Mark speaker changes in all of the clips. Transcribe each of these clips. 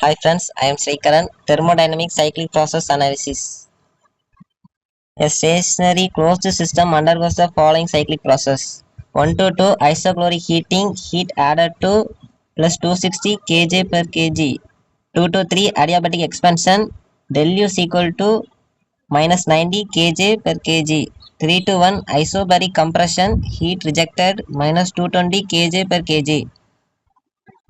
Speaker 1: Hi friends, I am Srikaran. Thermodynamic cyclic process analysis. A stationary closed system undergoes the following cyclic process. 1 to 2 isochloric heating, heat added to plus 260 kJ per kg. 2 to 3 adiabatic expansion, del U is equal to minus 90 kJ per kg. 3 to 1 isobaric compression, heat rejected minus 220 kJ per kg.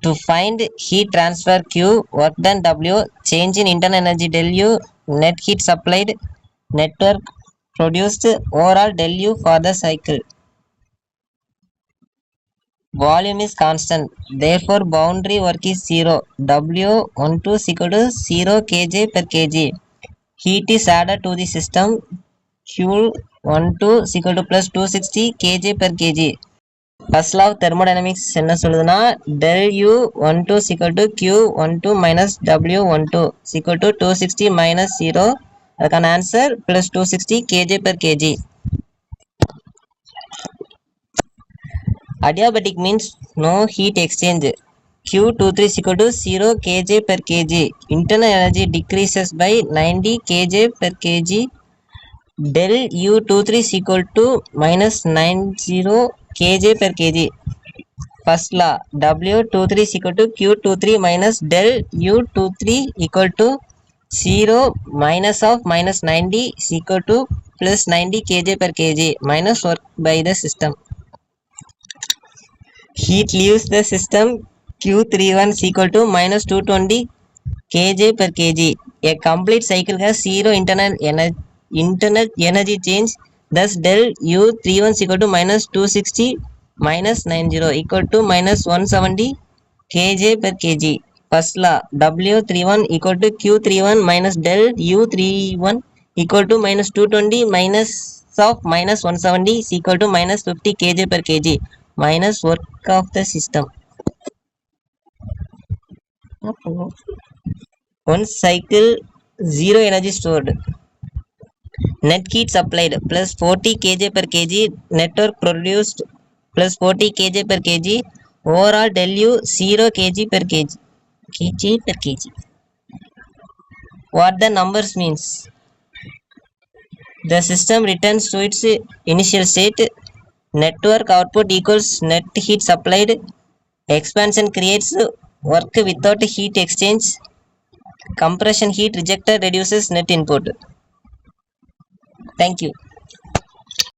Speaker 1: To find heat transfer Q, work done W, change in internal energy del U, net heat supplied, network produced, overall del U for the cycle. Volume is constant, therefore boundary work is 0. W12 is equal to 0 kJ per kg. Heat is added to the system. Q12 is equal to plus 260 kJ per kg. First law of thermodynamics என்ன சொல்லுதுன்னா del u 12 equal to q 12 minus w 12 equal to 260 minus 0 அதுக்கான answer plus 260 kJ per kg. Adiabatic means no heat exchange. Q23 is equal to 0 kJ per kg. Internal energy decreases by 90 kJ per kg. Del u23 is equal to minus 90 kJ per kg. First law W23 is equal to Q23 minus del U23 equal to 0 minus of minus 90 is equal to plus 90 kJ per kg minus work by the system. Heat leaves the system. Q31 is equal to minus 220 kJ per kg. A complete cycle has zero internal energy change. Thus del U31 is equal to minus 260 minus 90 equal to minus 170 kJ per kg. First law W31 equal to Q31 minus del U31 equal to minus 220 minus of minus 170 is equal to minus 50 kJ per kg minus work of the system. One cycle, zero energy stored. Net heat supplied plus 40 kJ per kg, network produced plus 40 kJ per kg, overall del U 0 kg per kg. kg per kg. What the numbers means? The system returns to its initial state. Network output equals net heat supplied. Expansion creates work without heat exchange. Compression heat rejected reduces net input. Thank you.